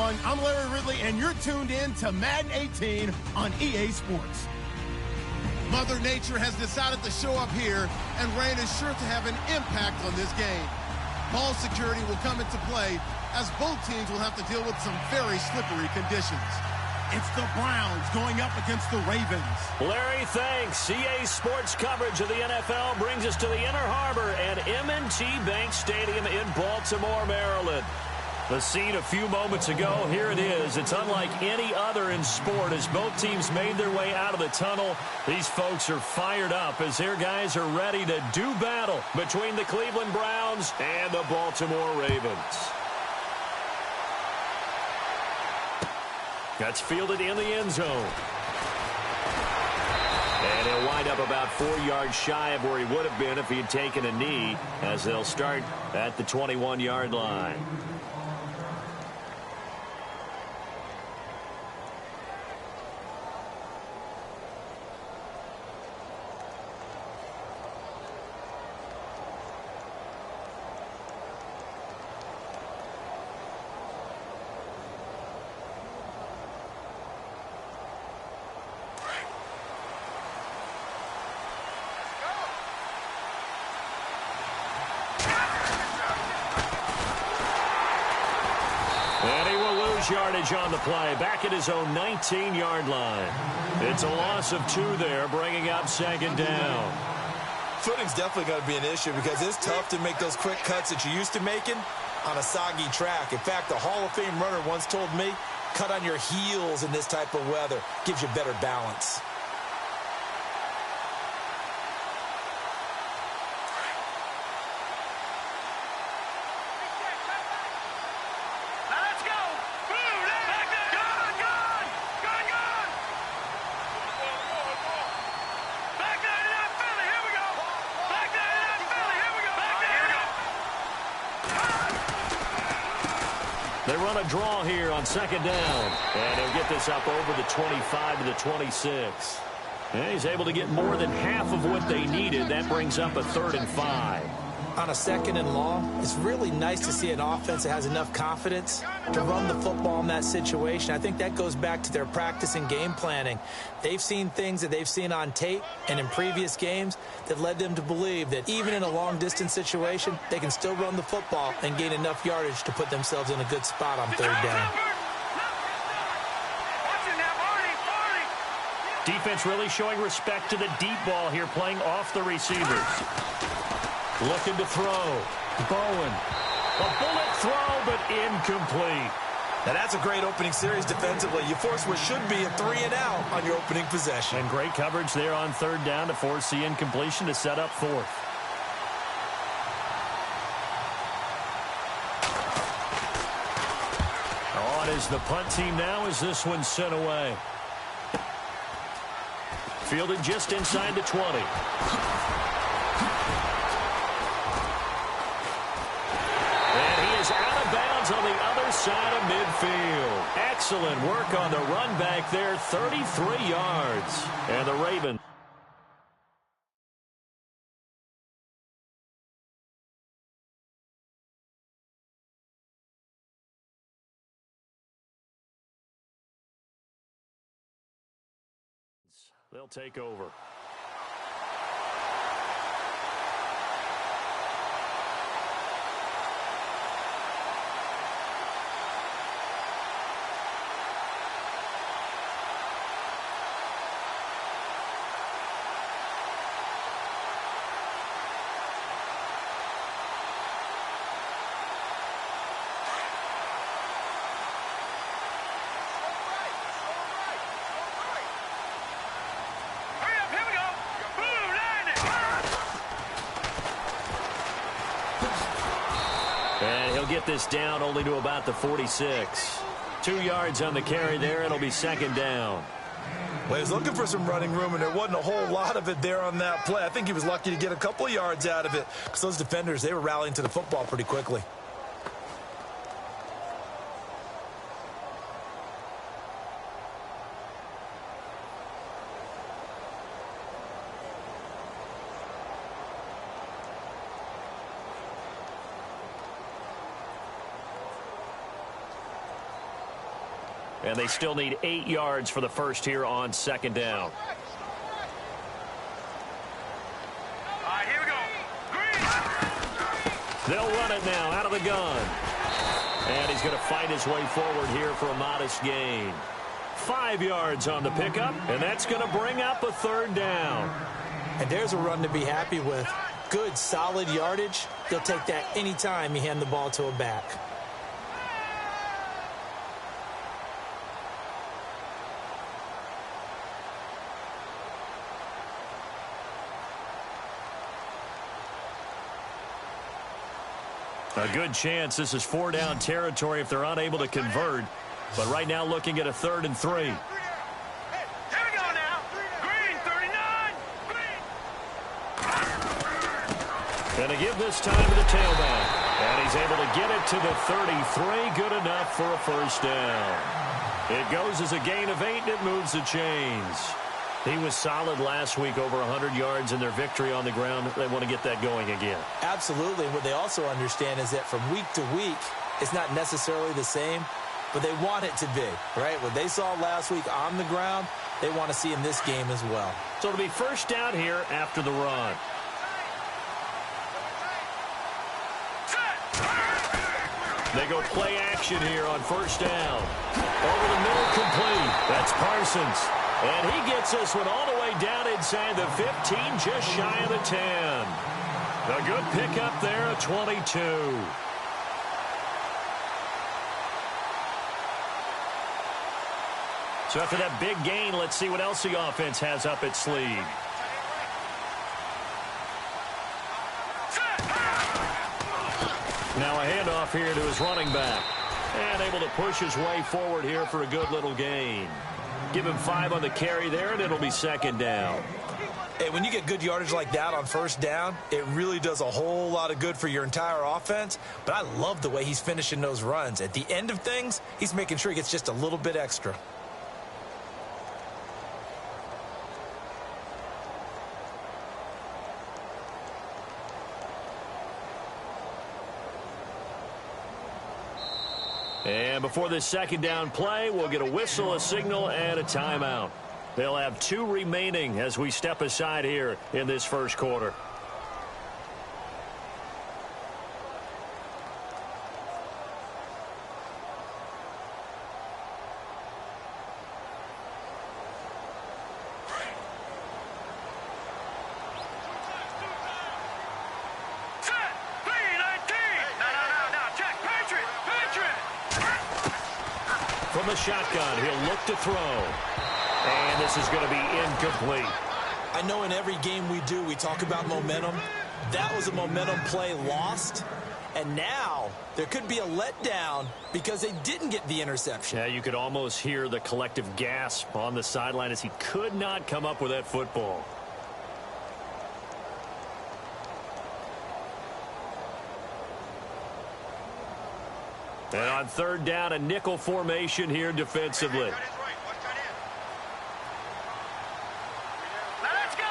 everyone. I'm Larry Ridley, and you're tuned in to Madden 18 on EA Sports. Mother Nature has decided to show up here, and rain is sure to have an impact on this game. Ball security will come into play, as both teams will have to deal with some very slippery conditions. It's the Browns going up against the Ravens. Larry, thanks. EA Sports coverage of the NFL brings us to the Inner Harbor at M&T Bank Stadium in Baltimore, Maryland. The scene a few moments ago, here it is. It's unlike any other in sport as both teams made their way out of the tunnel. These folks are fired up as their guys are ready to do battle between the Cleveland Browns and the Baltimore Ravens. That's fielded in the end zone. And he'll wind up about 4 yards shy of where he would have been if he had taken a knee, as they'll start at the 21-yard line. Yardage on the play, back at his own 19-yard line. It's a loss of 2 there, bringing up second down. Footing's definitely going to be an issue because it's tough to make those quick cuts that you're used to making on a soggy track. In fact, a Hall of Fame runner once told me, cut on your heels in this type of weather. Gives you better balance. They run a draw here on second down. And he'll get this up over the 25 to the 26. And he's able to get more than half of what they needed. That brings up a 3rd and 5. On a 2nd and long, it's really nice to see an offense that has enough confidence to run the football in that situation. I think that goes back to their practice and game planning. They've seen things that they've seen on tape and in previous games that led them to believe that even in a long-distance situation, they can still run the football and gain enough yardage to put themselves in a good spot on 3rd down. Defense really showing respect to the deep ball here, playing off the receivers. Looking to throw. Bowen. A bullet throw, but incomplete. Now that's a great opening series defensively. You force what should be a 3 and out on your opening possession. And great coverage there on 3rd down to force the incompletion to set up 4th. On is the punt team now as this one's sent away. Fielded just inside the 20. Out of bounds on the other side of midfield. Excellent work on the run back there, 33 yards. And the Ravens. They'll take over. And he'll get this down only to about the 46. 2 yards on the carry there. It'll be second down. Well, he was looking for some running room, and there wasn't a whole lot of it there on that play. I think he was lucky to get a couple of yards out of it because those defenders, they were rallying to the football pretty quickly. And they still need 8 yards for the first here on second down. All right, here we go. Green. They'll run it now out of the gun. And he's going to fight his way forward here for a modest gain. 5 yards on the pickup, and that's going to bring up a third down. And there's a run to be happy with. Good, solid yardage. They'll take that anytime you hand the ball to a back. A good chance this is 4-down territory if they're unable to convert. But right now looking at a 3rd and 3. Here we go now. Green, 39. Green. And to give this time to the tailback. And he's able to get it to the 33. Good enough for a first down. It goes as a gain of 8, and it moves the chains. He was solid last week, over 100 yards in their victory on the ground. They want to get that going again. Absolutely. What they also understand is that from week to week, it's not necessarily the same, but they want it to be, right? What they saw last week on the ground, they want to see in this game as well. So it'll be first down here after the run. They go play action here on first down. Over the middle, complete. That's Parsons. And he gets this one all the way down inside the 15, just shy of the 10. A good pickup there, a 22. So after that big gain, let's see what else the offense has up its sleeve. Now a handoff here to his running back. And able to push his way forward here for a good little gain. Give him 5 on the carry there, and it'll be second down. Hey, when you get good yardage like that on first down, it really does a whole lot of good for your entire offense. But I love the way he's finishing those runs. At the end of things, he's making sure he gets just a little bit extra. And before this second down play, we'll get a whistle, a signal, and a timeout. They'll have 2 remaining as we step aside here in this first quarter. From the shotgun, he'll look to throw. And this is going to be incomplete. I know in every game we do, we talk about momentum. That was a momentum play lost. And now there could be a letdown because they didn't get the interception. Yeah, you could almost hear the collective gasp on the sideline as he could not come up with that football. And on third down, a nickel formation here defensively. Let's go.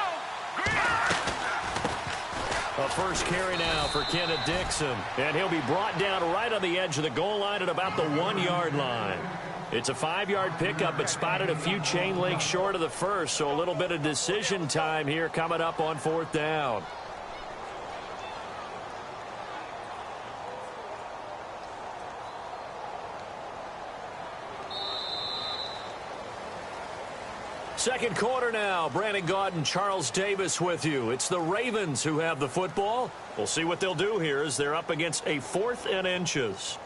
A first carry now for Kenneth Dixon. And he'll be brought down right on the edge of the goal line at about the 1-yard line. It's a 5-yard pickup, but spotted a few chain links short of the first, so a little bit of decision time here coming up on fourth down. Second quarter now. Brandon Gaudin and Charles Davis with you. It's the Ravens who have the football. We'll see what they'll do here as they're up against a 4th and inches.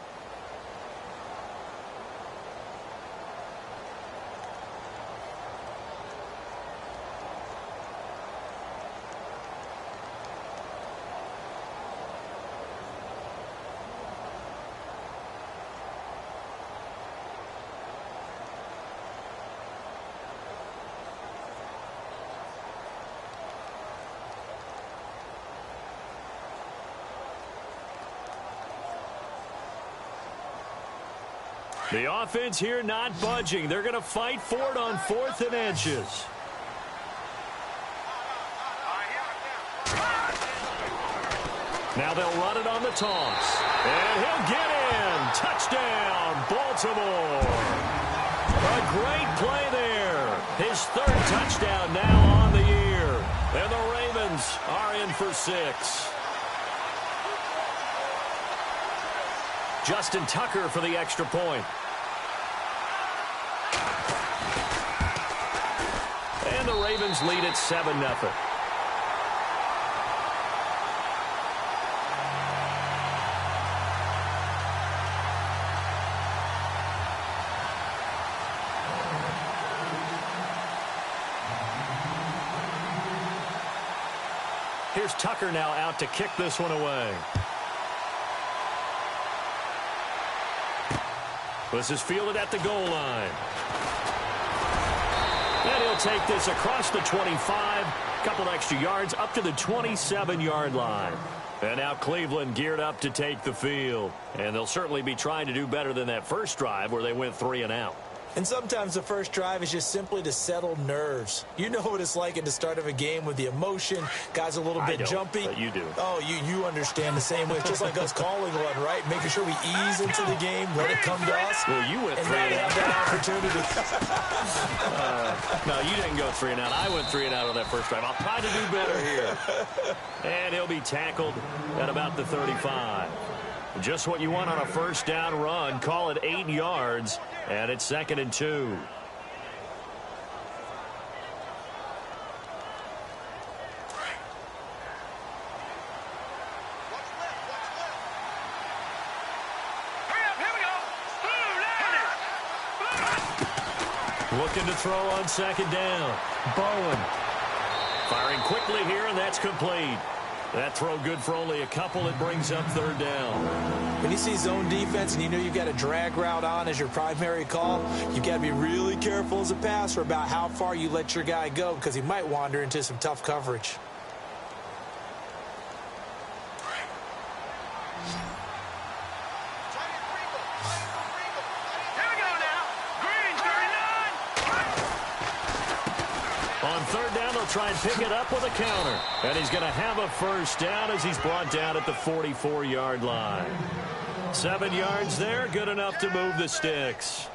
The offense here not budging. They're going to fight for it on 4th and inches. Now they'll run it on the toss. And he'll get in. Touchdown, Baltimore. A great play there. His third touchdown now on the year. And the Ravens are in for 6. Justin Tucker for the extra point. And the Ravens lead at 7-0. Here's Tucker now out to kick this one away. This is fielded at the goal line. And he'll take this across the 25. Couple extra yards up to the 27-yard line. And now Cleveland geared up to take the field. And they'll certainly be trying to do better than that first drive where they went 3 and out. And sometimes the first drive is just simply to settle nerves. You know what it's like at the start of a game with the emotion. Guys a little bit jumpy. But you do. Oh, you understand the same way. It's just like us calling one, right? Making sure we ease into the game, let it come to us. Well, you went 3 and out. That opportunity. No, you didn't go 3 and out. I went 3 and out on that first drive. I'll try to do better here. And he'll be tackled at about the 35. Just what you want on a first down run. Call it 8 yards. And it's 2nd and 2. Hurry up, here we go. Looking to throw on 2nd down. Bowen firing quickly here, and that's complete. That throw good for only a couple. It brings up 3rd down. When you see zone defense and you know you've got a drag route on as your primary call, you've got to be really careful as a passer about how far you let your guy go because he might wander into some tough coverage. Here we go now. Green, 39. On 3rd down, they'll try and pick it up with a counter. And he's going to have a first down as he's brought down at the 44-yard line. 7 yards there, good enough to move the sticks.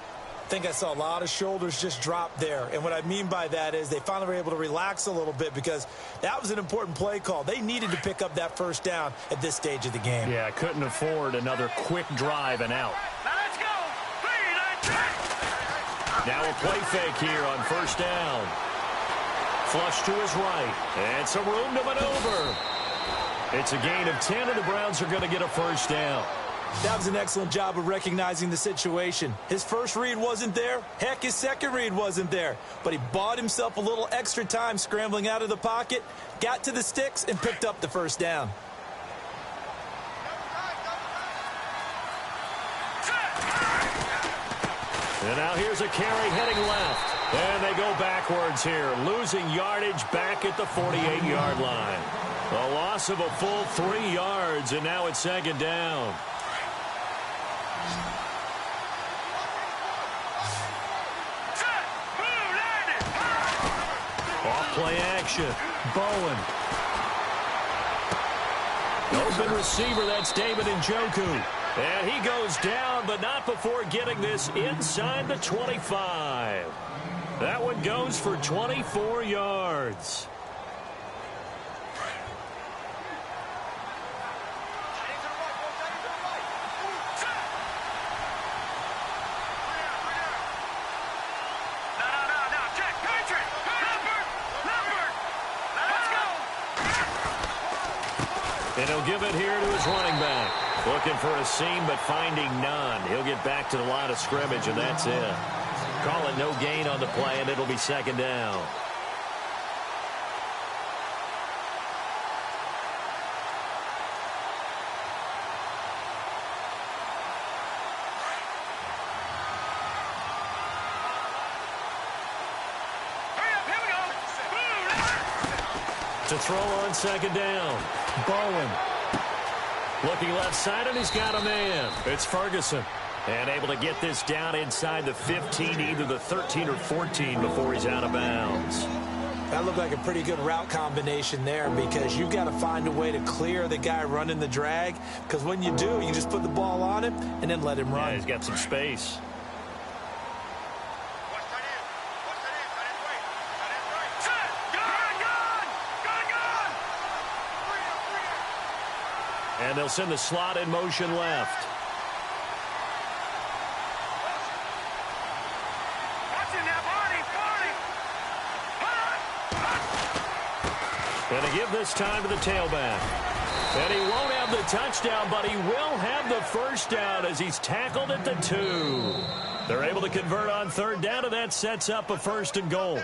I think I saw a lot of shoulders just drop there. And what I mean by that is they finally were able to relax a little bit because that was an important play call. They needed to pick up that first down at this stage of the game. Yeah, couldn't afford another quick drive and out. Now let's go. Now a play fake here on 1st down. Flush to his right. And some room to maneuver. It's a gain of 10, and the Browns are going to get a first down. That was an excellent job of recognizing the situation. His first read wasn't there. Heck, his second read wasn't there. But he bought himself a little extra time scrambling out of the pocket, got to the sticks, and picked up the first down. And now here's a carry heading left. And they go backwards here, losing yardage back at the 48-yard line. A loss of a full 3 yards, and now it's 2nd down. Off-play action. Bowen. Open receiver, that's David Njoku. And he goes down, but not before getting this inside the 25. That one goes for 24 yards. And he'll give it here to his running back. Looking for a seam, but finding none. He'll get back to the line of scrimmage, and that's it. Call it no gain on the play, and it'll be 2nd down. To throw on 2nd down. Bowen. Looking left side, and he's got a man. It's Ferguson. And able to get this down inside the 15, either the 13 or 14 before he's out of bounds. That looked like a pretty good route combination there because you've got to find a way to clear the guy running the drag. Because when you do, you just put the ball on him and then let him run. Yeah, he's got some space. And they'll send the slot in motion left. And to give this time to the tailback. And he won't have the touchdown, but he will have the first down as he's tackled at the 2. They're able to convert on third down, and that sets up a 1st and goal.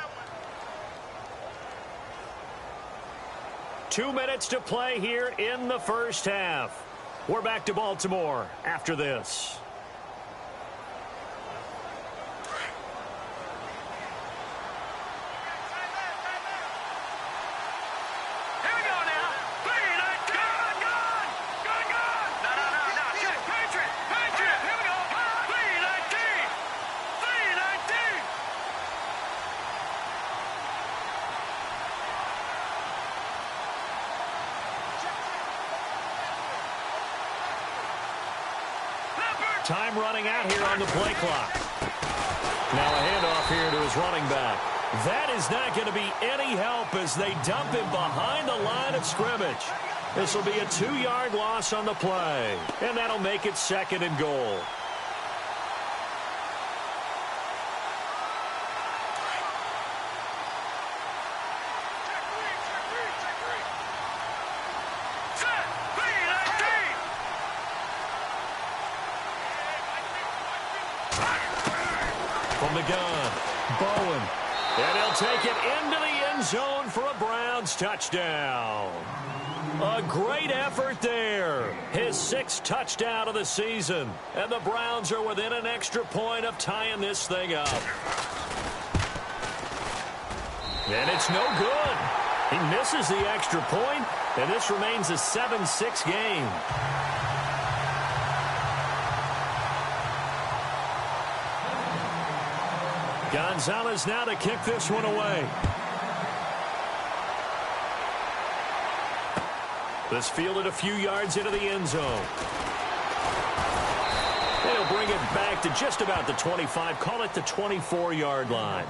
2 minutes to play here in the first half. We're back to Baltimore after this. Time running out here on the play clock. Now a handoff here to his running back. That is not going to be any help as they dump him behind the line of scrimmage. This will be a 2-yard loss on the play, and that'll make it 2nd and goal. From the gun, Bowen. And he'll take it into the end zone for a Browns touchdown. A great effort there. His 6th touchdown of the season. And the Browns are within an extra point of tying this thing up. And it's no good. He misses the extra point, and this remains a 7-6 game. Gonzalez now to kick this one away. This fielded a few yards into the end zone. They'll bring it back to just about the 25, call it the 24-yard line.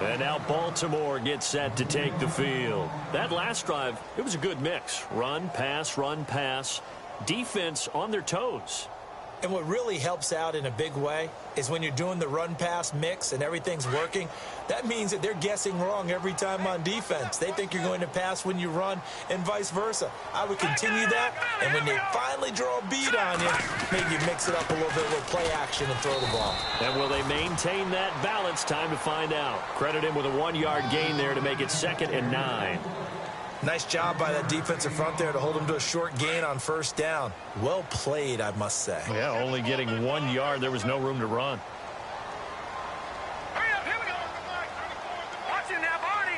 And now Baltimore gets set to take the field. That last drive, it was a good mix. Run, pass, defense on their toes. And what really helps out in a big way is when you're doing the run-pass mix and everything's working, that means that they're guessing wrong every time on defense. They think you're going to pass when you run and vice versa. I would continue that, and when they finally draw a beat on you, maybe mix it up a little bit with play action and throw the ball. And will they maintain that balance? Time to find out. Credit him with a 1-yard gain there to make it 2nd and 9. Nice job by that defensive front there to hold him to a short gain on 1st down. Well played, I must say. Yeah, only getting 1 yard. There was no room to run. Hurry up, here we go. Watch him now, Barney.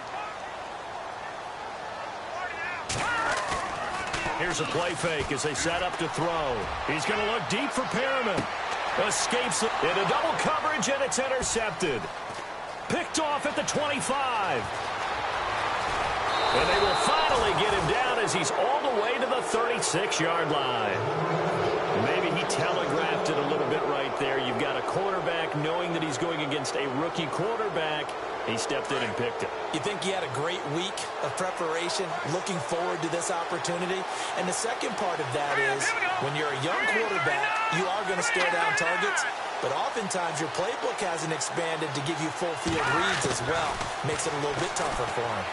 Here's a play fake as they set up to throw. He's going to look deep for Perriman. Escapes it into double coverage, and it's intercepted. Picked off at the 25. And they will finally get him down as he's all the way to the 36-yard line. Maybe he telegraphed it a little bit right there. You've got a quarterback knowing that he's going against a rookie quarterback. He stepped in and picked it. You think he had a great week of preparation, looking forward to this opportunity? And the second part of that is when you're a young quarterback, you are going to stare down targets. But oftentimes your playbook hasn't expanded to give you full field reads as well. Makes it a little bit tougher for him.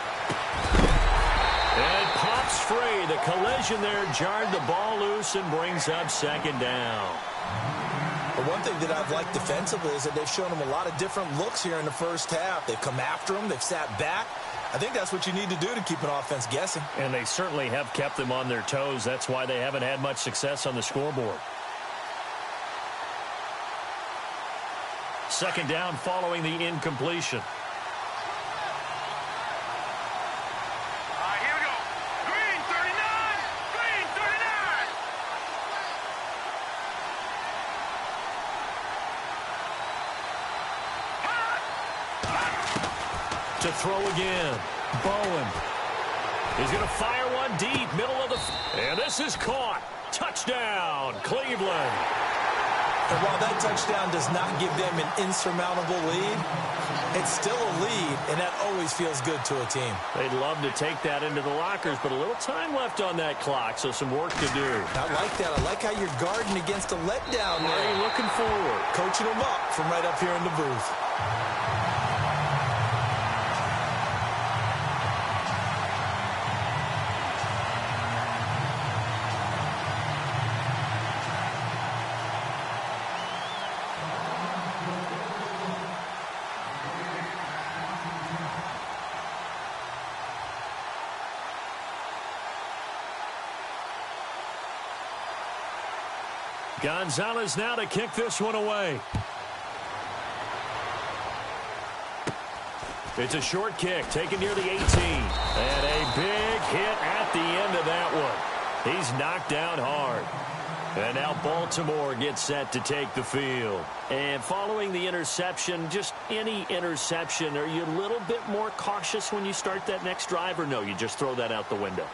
And pops free. The collision there jarred the ball loose and brings up 2nd down. But one thing that I've liked defensively is that they've shown him a lot of different looks here in the first half. They've come after him. They've sat back. I think that's what you need to do to keep an offense guessing. And they certainly have kept them on their toes. That's why they haven't had much success on the scoreboard. 2nd down following the incompletion. To throw again. Bowen. He's going to fire one deep, middle of the... And this is caught. Touchdown, Cleveland. And while that touchdown does not give them an insurmountable lead, it's still a lead, and that always feels good to a team. They'd love to take that into the lockers, but a little time left on that clock, so some work to do. I like that. I like how you're guarding against a letdown there. Already looking forward. Coaching them up from right up here in the booth. Gonzalez now to kick this one away. It's a short kick taken near the 18. And a big hit at the end of that one. He's knocked down hard. And now Baltimore gets set to take the field. And following the interception, just any interception, are you a little bit more cautious when you start that next drive, or no, you just throw that out the window?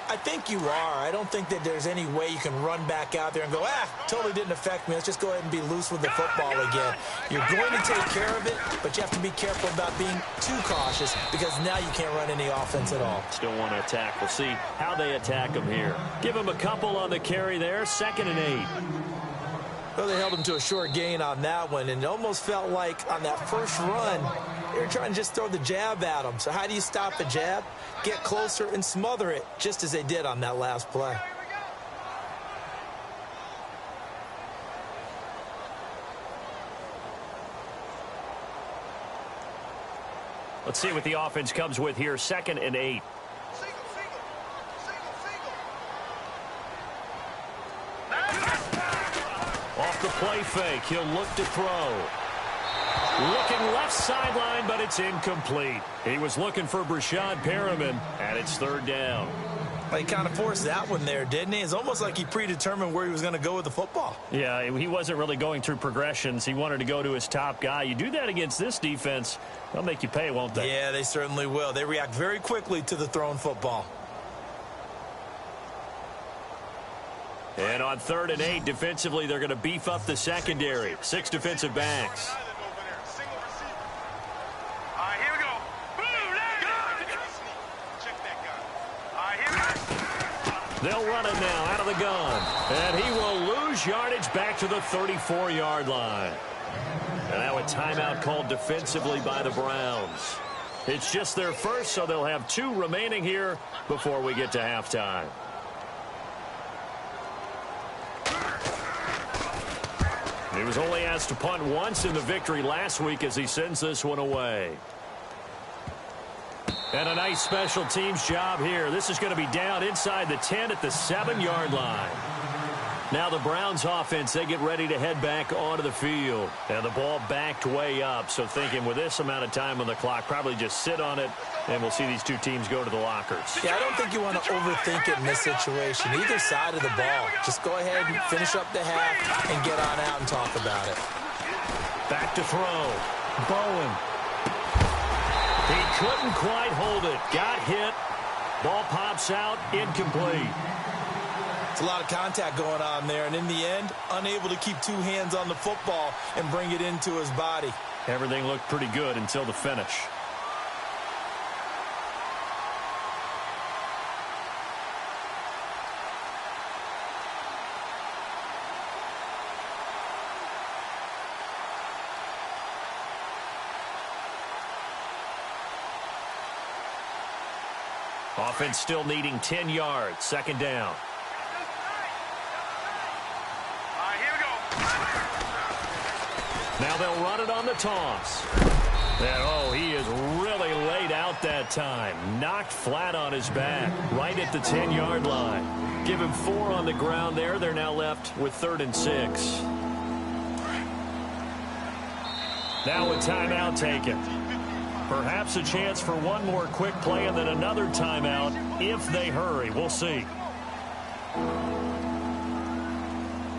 I think you are. I don't think that there's any way you can run back out there and go, totally didn't affect me. Let's just go ahead and be loose with the football again. You're going to take care of it, but you have to be careful about being too cautious because now you can't run any offense at all. Still want to attack. We'll see how they attack them here. Give them a couple on the carry there. 2nd and 8. Well, they held him to a short gain on that one, and it almost felt like on that first run, they were trying to just throw the jab at him. So how do you stop a jab? Get closer and smother it, just as they did on that last play. Let's see what the offense comes with here. 2nd and 8. Off the play fake, he'll look to throw. Looking left sideline, but it's incomplete. He was looking for Brashad Perriman, and it's 3rd down. Well, he kind of forced that one there, didn't he? It's almost like he predetermined where he was going to go with the football. Yeah, he wasn't really going through progressions. He wanted to go to his top guy. You do that against this defense, they'll make you pay, won't they? Yeah, they certainly will. They react very quickly to the thrown football. And on 3rd and 8, defensively, they're going to beef up the secondary. 6 defensive backs. They'll run it now out of the gun. And he will lose yardage back to the 34-yard line. And now a timeout called defensively by the Browns. It's just their first, so they'll have 2 remaining here before we get to halftime. He was only asked to punt once in the victory last week as he sends this one away. And a nice special teams job here. This is going to be down inside the 10 at the 7-yard line. Now the Browns offense, they get ready to head back onto the field. And the ball backed way up. So thinking with this amount of time on the clock, probably just sit on it, and we'll see these 2 teams go to the lockers. Yeah, I don't think you want to overthink it in this situation. Either side of the ball. Just go ahead and finish up the half and get on out and talk about it. Back to throw. Bowen. He couldn't quite hold it. Got hit. Ball pops out. Incomplete. It's a lot of contact going on there, and in the end, unable to keep 2 hands on the football and bring it into his body. Everything looked pretty good until the finish. Offense still needing 10 yards. 2nd down. Now they'll run it on the toss. And, he is really laid out that time. Knocked flat on his back, right at the 10-yard line. Give him 4 on the ground there. They're now left with 3rd and 6. Now a timeout taken. Perhaps a chance for one more quick play and then another timeout if they hurry. We'll see.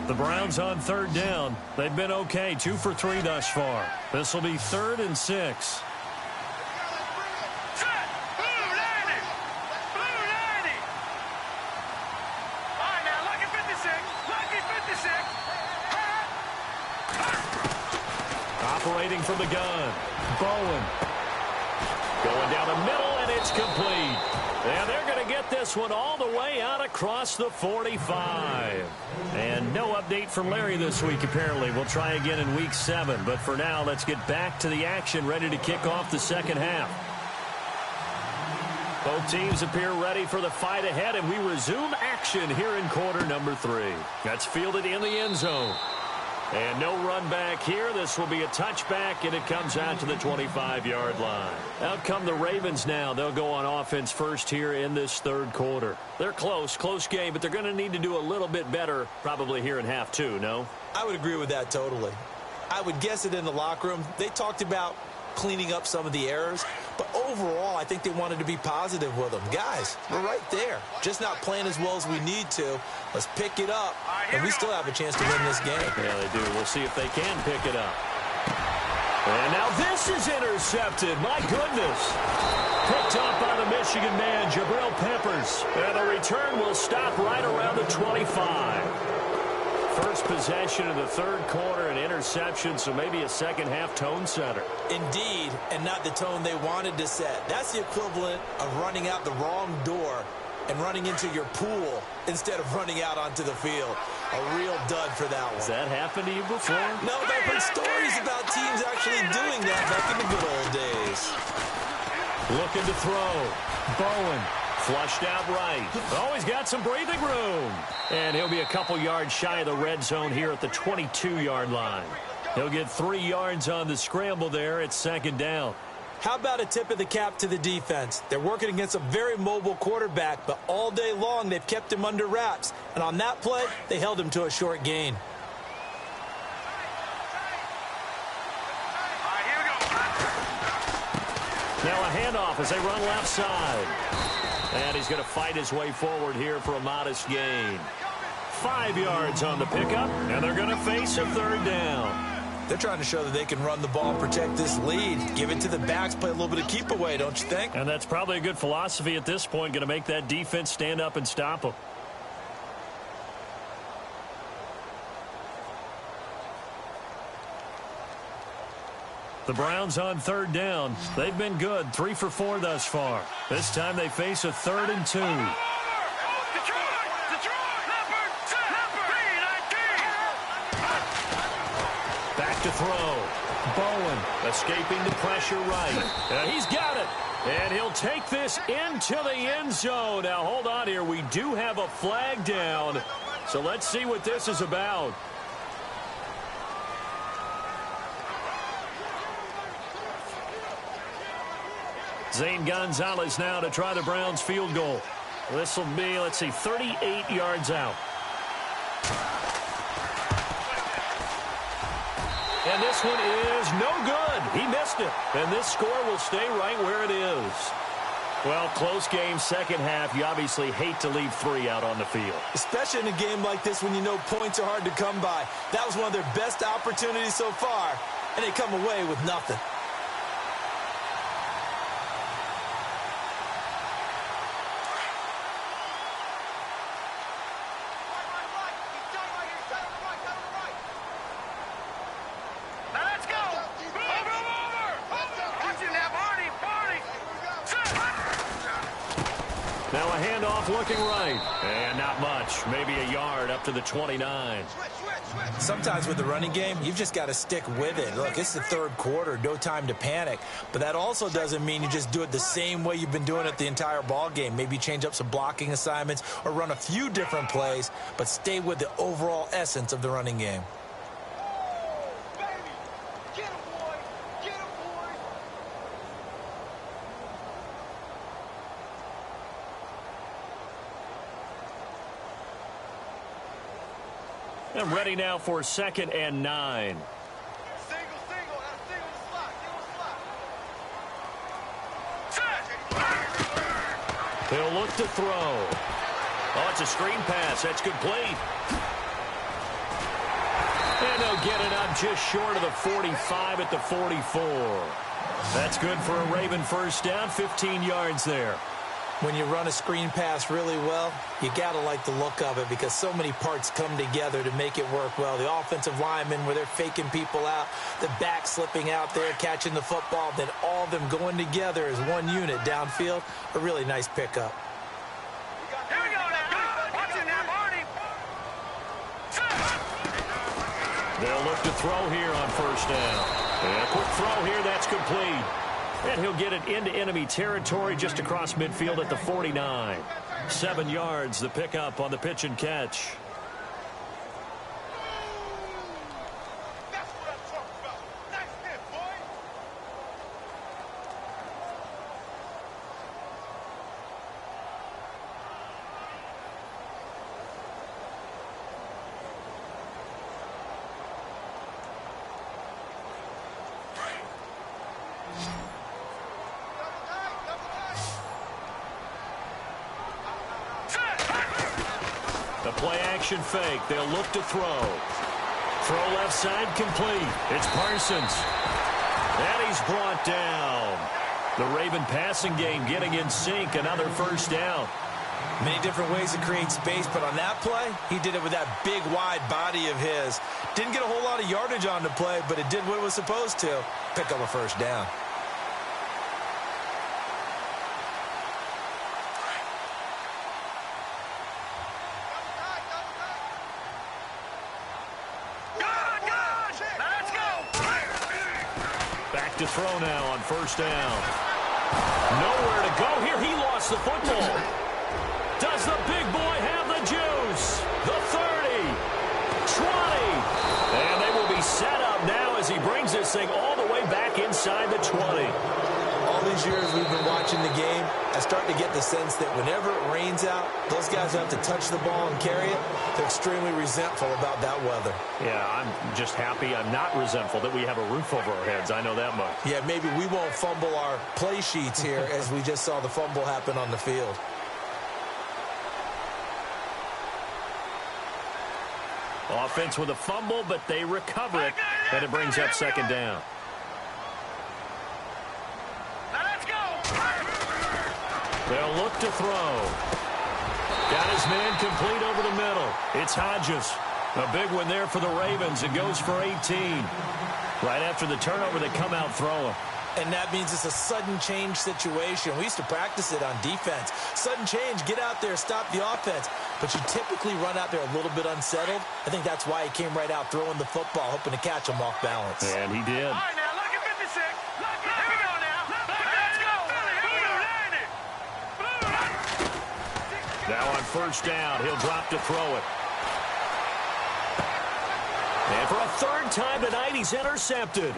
The Browns on 3rd down. They've been okay, 2 for 3 thus far. This will be 3rd and 6. Operating from the gun. Bowen. Going down the middle, and it's complete. And they're going to get this one all the way out across the 45. And no update from Larry this week, apparently. We'll try again in Week 7. But for now, let's get back to the action, ready to kick off the second half. Both teams appear ready for the fight ahead, and we resume action here in quarter number 3. That's fielded in the end zone. And no run back here. This will be a touchback, and it comes out to the 25-yard line. Out come the Ravens now. They'll go on offense first here in this third quarter. They're close game, but they're going to need to do a little bit better probably here in half 2, no? I would agree with that totally. I would guess it in the locker room. They talked about cleaning up some of the errors, but overall I think they wanted to be positive with them. Guys, we're right there, just not playing as well as we need to. Let's pick it up, and we still have a chance to win this game. Yeah, they do. We'll see if they can pick it up. And now this is intercepted. My goodness. Picked up by the Michigan man, Jabril Peppers. And the return will stop right around the 25. First possession of the third quarter, an interception, so maybe a second-half tone setter. Indeed, and not the tone they wanted to set. That's the equivalent of running out the wrong door and running into your pool instead of running out onto the field. A real dud for that one. Has that happened to you before? No, but I've heard stories about teams actually doing that back in the good old days. Looking to throw. Bowen. Flushed out right. Oh, he's got some breathing room. And he'll be a couple yards shy of the red zone here at the 22-yard line. He'll get 3 yards on the scramble there. It's second down. How about a tip of the cap to the defense? They're working against a very mobile quarterback, but all day long they've kept him under wraps. And on that play, they held him to a short gain. Now a handoff as they run left side. And he's going to fight his way forward here for a modest gain. 5 yards on the pickup, and they're going to face a third down. They're trying to show that they can run the ball and protect this lead. Give it to the backs, play a little bit of keep away, don't you think? And that's probably a good philosophy at this point, going to make that defense stand up and stop them. The Browns on third down. They've been good, 3 for 4 thus far. This time they face a 3rd and 2. Back to throw. Bowen escaping the pressure right. He's got it. And he'll take this into the end zone. Now hold on here. We do have a flag down. So let's see what this is about. Zane Gonzalez now to try the Browns field goal. This will be, let's see, 38 yards out. And this one is no good. He missed it. And this score will stay right where it is. Well, close game, second half. You obviously hate to leave 3 out on the field. Especially in a game like this when you know points are hard to come by. That was one of their best opportunities so far, and they come away with nothing. Now a handoff looking right. And not much. Maybe a yard up to the 29. Sometimes with the running game, you've just got to stick with it. Look, it's the third quarter, no time to panic. But that also doesn't mean you just do it the same way you've been doing it the entire ball game. Maybe change up some blocking assignments or run a few different plays, but stay with the overall essence of the running game. And ready now for 2nd and 9. He'll look to throw. Oh, it's a screen pass. That's complete. And they'll get it up just short of the 45 at the 44. That's good for a Raven first down, 15 yards there. When you run a screen pass really well, you got to like the look of it because so many parts come together to make it work well. The offensive linemen, where they're faking people out, the back slipping out there, catching the football, then all of them going together as one unit downfield. A really nice pickup. Here we go now. Watch it now, Marty. They'll look to throw here on first down. And a quick throw here, that's complete. And he'll get it into enemy territory just across midfield at the 49. 7 yards, the pickup on the pitch and catch. That's what I'm talking about. Nice hit, boy. The play-action fake. They'll look to throw. Throw left side complete. It's Parsons. And he's brought down. The Raven passing game getting in sync. Another first down. Many different ways to create space, but on that play, he did it with that big, wide body of his. Didn't get a whole lot of yardage on the play, but it did what it was supposed to. Pick up a first down. Back to throw now on first down. Nowhere to go here. He lost the football. Does the big boy have the juice? The 30, 20, and they will be set up now as he brings this thing all the way back inside the 20. All these years we've been watching the game, I start to get the sense that whenever it rains out, those guys who have to touch the ball and carry it, they're extremely resentful about that weather. Yeah, I'm just happy I'm not resentful that we have a roof over our heads. I know that much. Yeah, maybe we won't fumble our play sheets here as we just saw the fumble happen on the field. Offense with a fumble, but they recover it, and it brings up second down. They'll look to throw. Got his man complete over the middle. It's Hodges. A big one there for the Ravens. It goes for 18. Right after the turnover, they come out throwing. And that means it's a sudden change situation. We used to practice it on defense. Sudden change, get out there, stop the offense. But you typically run out there a little bit unsettled. I think that's why he came right out throwing the football, hoping to catch him off balance. And he did. All right, now, look at 56. Here we go now. Let's go. Now on first down, he'll drop to throw it. And for a third time tonight, he's intercepted.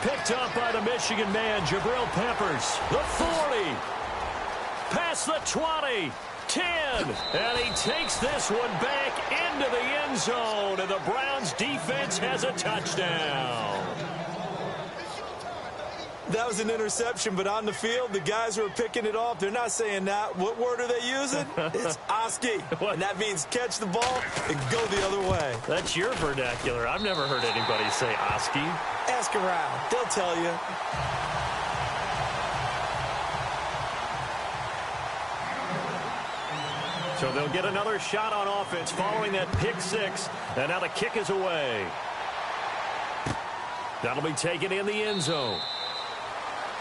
Picked up by the Michigan man, Jabril Peppers. The 40. Past the 20. 10. And he takes this one back into the end zone. And the Browns defense has a touchdown. That was an interception, but on the field, the guys who are picking it off, they're not saying that. What word are they using? It's Oski. And that means catch the ball and go the other way. That's your vernacular. I've never heard anybody say Oski. Ask around. They'll tell you. So they'll get another shot on offense following that pick six. And now the kick is away. That'll be taken in the end zone.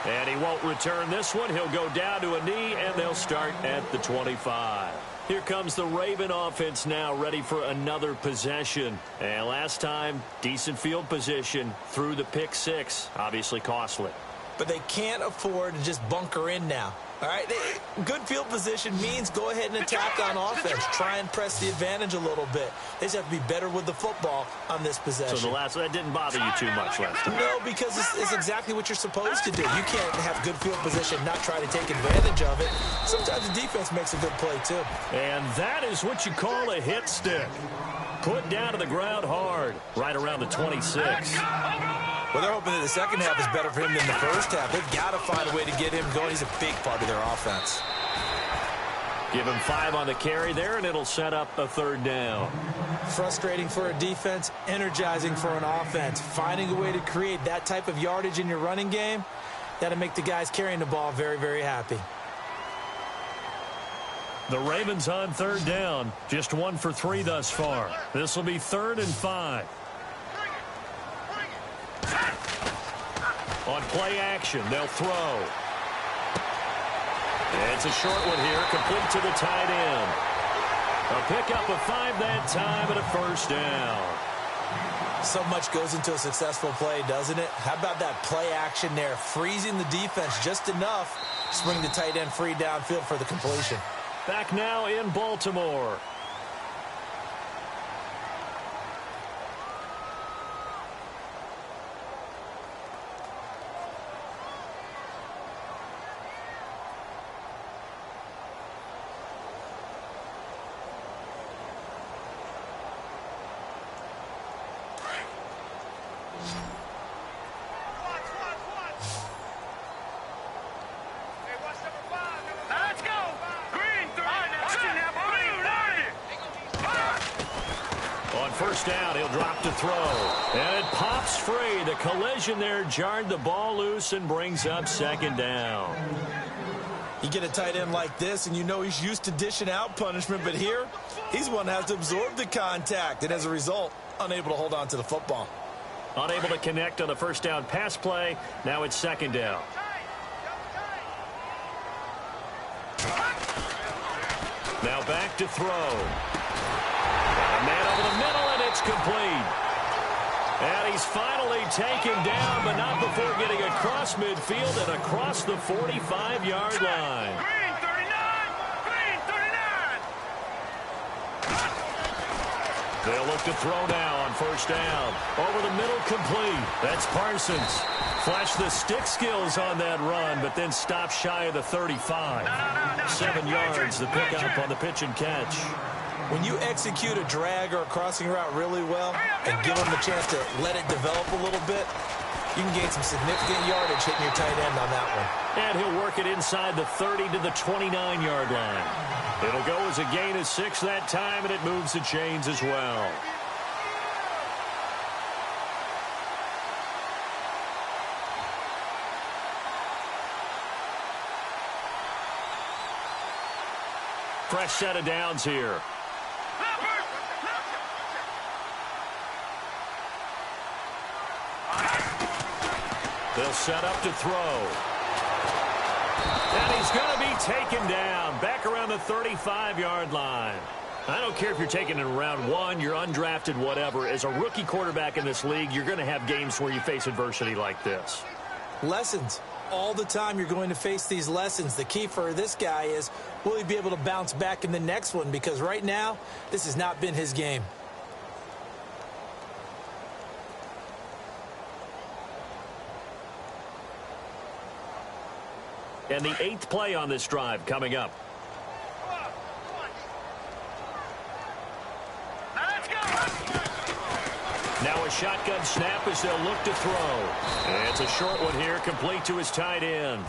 And he won't return this one. He'll go down to a knee, and they'll start at the 25. Here comes the Raven offense now, ready for another possession. And last time, decent field position through the pick six. Obviously costly. But they can't afford to just bunker in now. All right, good field position means go ahead and attack on offense. Try and press the advantage a little bit. They just have to be better with the football on this possession. So that didn't bother you too much last time? No, because it's exactly what you're supposed to do. You can't have good field position, not try to take advantage of it. Sometimes the defense makes a good play, too. And that is what you call a hit stick. Put down to the ground hard, right around the 26. Well, they're hoping that the second half is better for him than the first half. They've got to find a way to get him going. He's a big part of their offense. Give him 5 on the carry there, and it'll set up a third down. Frustrating for a defense, energizing for an offense. Finding a way to create that type of yardage in your running game, that'll make the guys carrying the ball very, very happy. The Ravens on 3rd down. Just 1 for 3 thus far. This will be 3rd and 5. On play action, they'll throw. It's a short one here, complete to the tight end. A pickup of 5 that time and a 1st down. So much goes into a successful play, doesn't it? How about that play action there, freezing the defense just enough to bring the tight end free downfield for the completion. Back now in Baltimore. First down, he'll drop to throw. And it pops free. The collision there jarred the ball loose and brings up 2nd down. You get a tight end like this, and you know he's used to dishing out punishment, but here, he's one that has to absorb the contact, and as a result, unable to hold on to the football. Unable to connect on the 1st down pass play. Now it's 2nd down. Now back to throw. A man over the middle, and it's complete. And he's finally taken down, but not before getting across midfield and across the 45-yard line. Green 39! Green 39! They'll look to throw now on 1st down. Over the middle, complete. That's Parsons. Flashed the stick skills on that run, but then stopped shy of the 35. 7 yards, the pickup on the pitch and catch. When you execute a drag or a crossing route really well and give them the chance to let it develop a little bit, you can gain some significant yardage hitting your tight end on that one. And he'll work it inside the 30 to the 29-yard line. It'll go as a gain of 6 that time, and it moves the chains as well. Fresh set of downs here. They'll set up to throw. And he's going to be taken down back around the 35-yard line. I don't care if you're taken in round 1, you're undrafted, whatever. As a rookie quarterback in this league, you're going to have games where you face adversity like this. Lessons. All the time you're going to face these lessons. The key for this guy is, will he be able to bounce back in the next one? Because right now, this has not been his game. And the 8th play on this drive coming up. Now a shotgun snap as they'll look to throw. It's a short one here, complete to his tight end.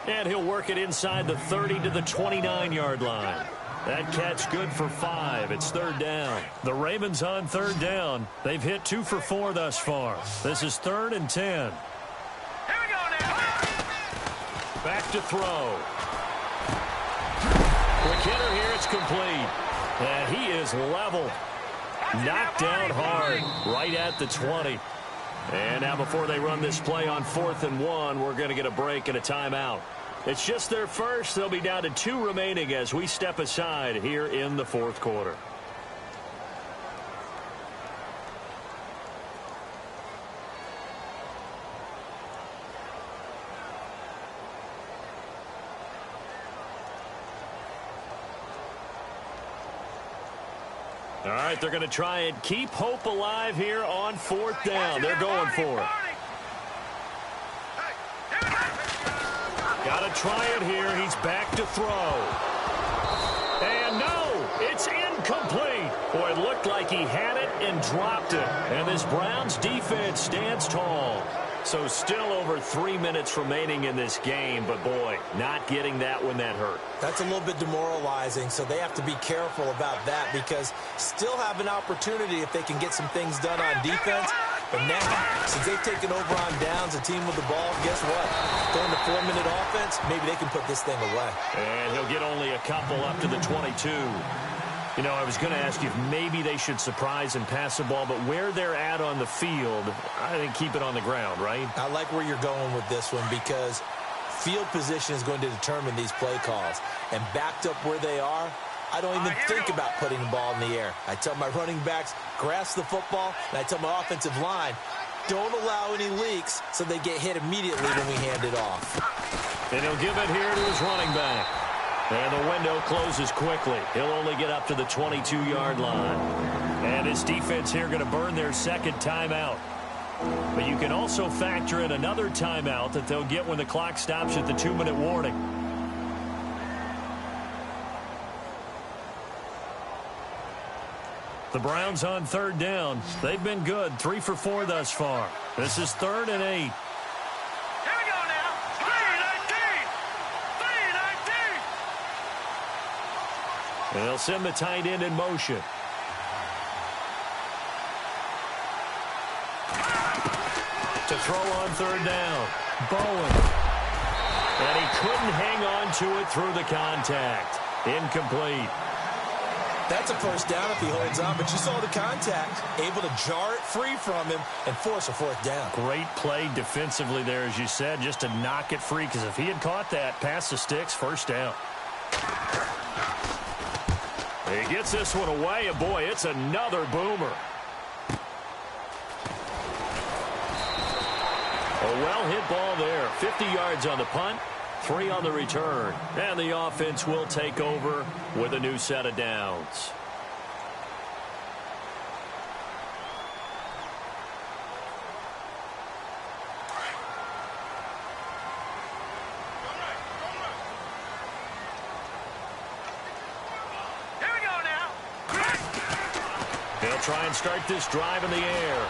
And he'll work it inside the 30 to the 29-yard line. That catch good for 5. It's 3rd down. The Ravens on 3rd down. They've hit 2 for 4 thus far. This is 3rd and 10. Back to throw. Quick hitter here, it's complete. And he is leveled. Knocked down hard, right at the 20. And now before they run this play on 4th and 1, we're going to get a break and a timeout. It's just their first. They'll be down to 2 remaining as we step aside here in the 4th quarter. All right, they're going to try and keep hope alive here on 4th down. They're going for it. Got to try it here. He's back to throw. And no, it's incomplete. Boy, it looked like he had it and dropped it. And this Browns defense stands tall. So still over 3 minutes remaining in this game, but boy, not getting that when that hurt. That's a little bit demoralizing, so they have to be careful about that because still have an opportunity if they can get some things done on defense But now, since they've taken over on downs, a team with the ball, guess what? Going to 4-minute offense, maybe they can put this thing away. And he'll get only a couple up to the 22. You know, I was going to ask you if maybe they should surprise and pass the ball, but where they're at on the field, I think keep it on the ground, right? I like where you're going with this one because field position is going to determine these play calls. And backed up where they are, I don't even think about putting the ball in the air. I tell my running backs, grasp the football, and I tell my offensive line, don't allow any leaks so they get hit immediately when we hand it off. And he'll give it here to his running back. And the window closes quickly. He'll only get up to the 22-yard line. And his defense here going to burn their second timeout. But you can also factor in another timeout that they'll get when the clock stops at the 2-minute warning. The Browns on third down. They've been good, 3 for 4 thus far. This is 3rd and 8. Here we go now. 3-19. 3-19. And they'll send the tight end in motion. To throw on third down. Bowen. And he couldn't hang on to it through the contact. Incomplete. That's a first down if he holds on, but you saw the contact. Able to jar it free from him and force a 4th down. Great play defensively there, as you said, just to knock it free, because if he had caught that, past the sticks, first down. He gets this one away, and boy, it's another boomer. A well-hit ball there. 50 yards on the punt, 3 on the return. And the offense will take over with a new set of downs. Here we go now. They'll try and start this drive in the air.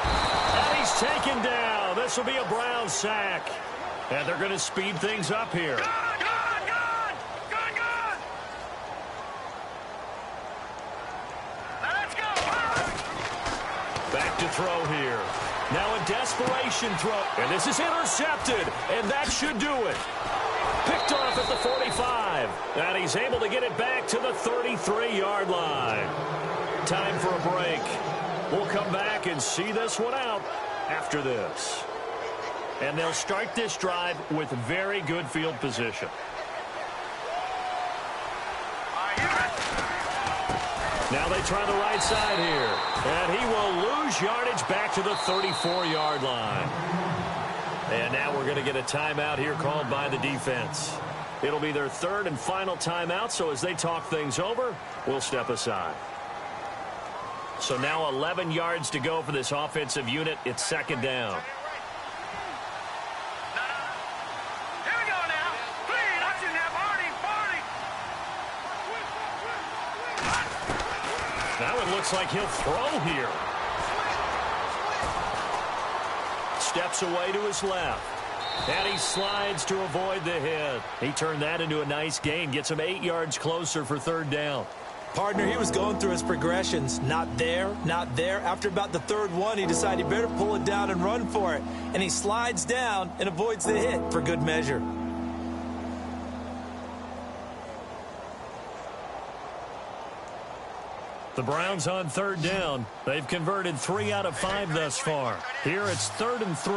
And he's taken down. This will be a Brown sack. And they're going to speed things up here. Good. Now let's go. Back to throw here. Now a desperation throw. And this is intercepted. And that should do it. Picked off at the 45. And he's able to get it back to the 33-yard line. Time for a break. We'll come back and see this one out after this. And they'll start this drive with very good field position. Now they try the right side here. And he will lose yardage back to the 34-yard line. And now we're going to get a timeout here called by the defense. It'll be their 3rd and final timeout, so as they talk things over, we'll step aside. So now 11 yards to go for this offensive unit. It's 2nd down. Here we go now. Clean. Up in there, Barney. Now it looks like he'll throw here. Steps away to his left. And he slides to avoid the hit. He turned that into a nice gain. Gets him 8 yards closer for 3rd down. Partner, he was going through his progressions. Not there, not there. After about the 3rd one, he decided he better pull it down and run for it. And he slides down and avoids the hit for good measure. The Browns on 3rd down. They've converted 3 out of 5 thus far. Here it's 3rd and 3.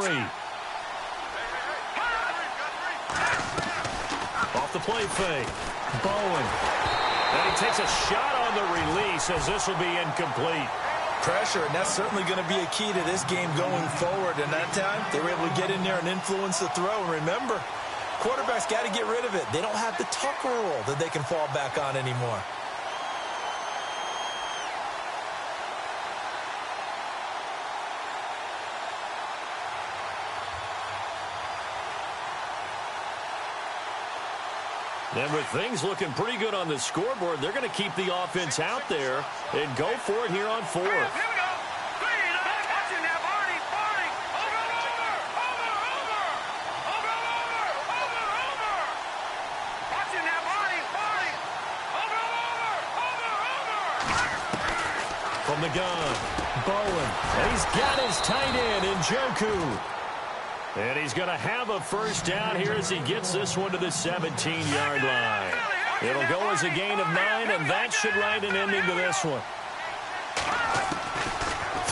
Off the play fake. Bowen. And he takes a shot on the release as this will be incomplete. Pressure, and that's certainly going to be a key to this game going forward. And that time, they were able to get in there and influence the throw. And remember, quarterbacks got to get rid of it. They don't have the tuck rule that they can fall back on anymore. And with things looking pretty good on the scoreboard, they're going to keep the offense out there and go for it here on 4th. Here we go. Clean. Watch it now, Barney. Over. Watch it now, Barney. Over. From the gun. Bowen. He's got his tight end in Njoku. And he's going to have a first down here as he gets this one to the 17-yard line. It'll go as a gain of 9, and that should write an ending to this one.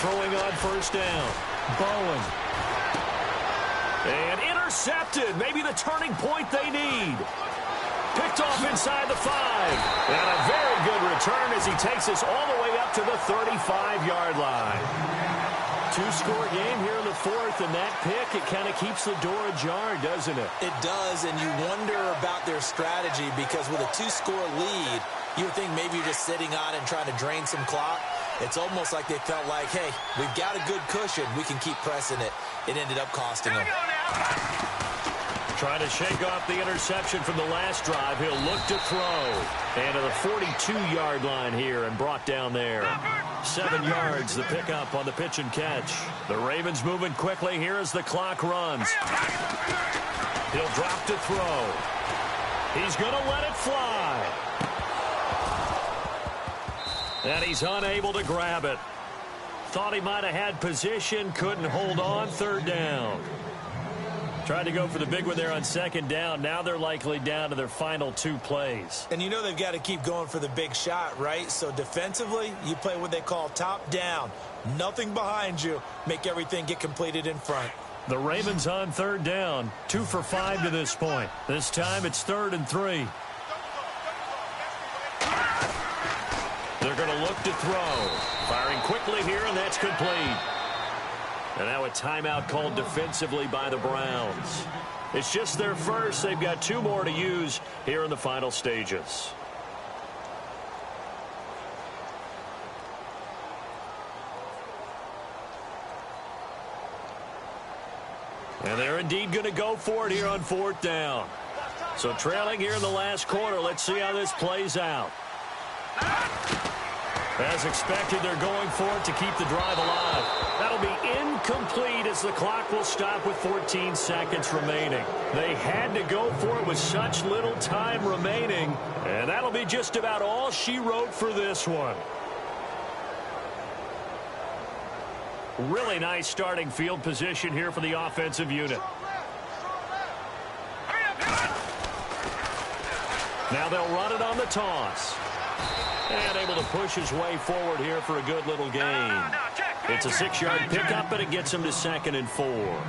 Throwing on first down. Bowen. And intercepted. Maybe the turning point they need. Picked off inside the 5. And a very good return as he takes us all the way up to the 35-yard line. Two-score game here in the 4th, and that pick, it kind of keeps the door ajar, doesn't it? It does, and you wonder about their strategy because with a 2-score lead, you would think maybe you're just sitting on it and trying to drain some clock. It's almost like they felt like, hey, we've got a good cushion. We can keep pressing it. It ended up costing them. Trying to shake off the interception from the last drive. He'll look to throw. And to the 42-yard line here and brought down there. 7 yards, the pickup on the pitch and catch. The Ravens moving quickly here as the clock runs. He'll drop to throw. He's going to let it fly. And he's unable to grab it. Thought he might have had position, couldn't hold on. 3rd down. Tried to go for the big one there on 2nd down. Now they're likely down to their final 2 plays. And you know they've got to keep going for the big shot, right? So defensively, you play what they call top down. Nothing behind you. Make everything get completed in front. The Ravens on 3rd down. 2 for 5 to this point. This time it's 3rd and 3. They're going to look to throw. Firing quickly here, and that's complete. And now a timeout called defensively by the Browns. It's just their first. They've got 2 more to use here in the final stages. And they're indeed going to go for it here on 4th down. So trailing here in the last quarter. Let's see how this plays out. As expected, they're going for it to keep the drive alive. That'll be incomplete as the clock will stop with 14 seconds remaining. They had to go for it with such little time remaining, and that'll be just about all she wrote for this one. Really nice starting field position here for the offensive unit. Now they'll run it on the toss. And able to push his way forward here for a good little gain. It's a 6-yard pickup, but it gets him to 2nd and 4.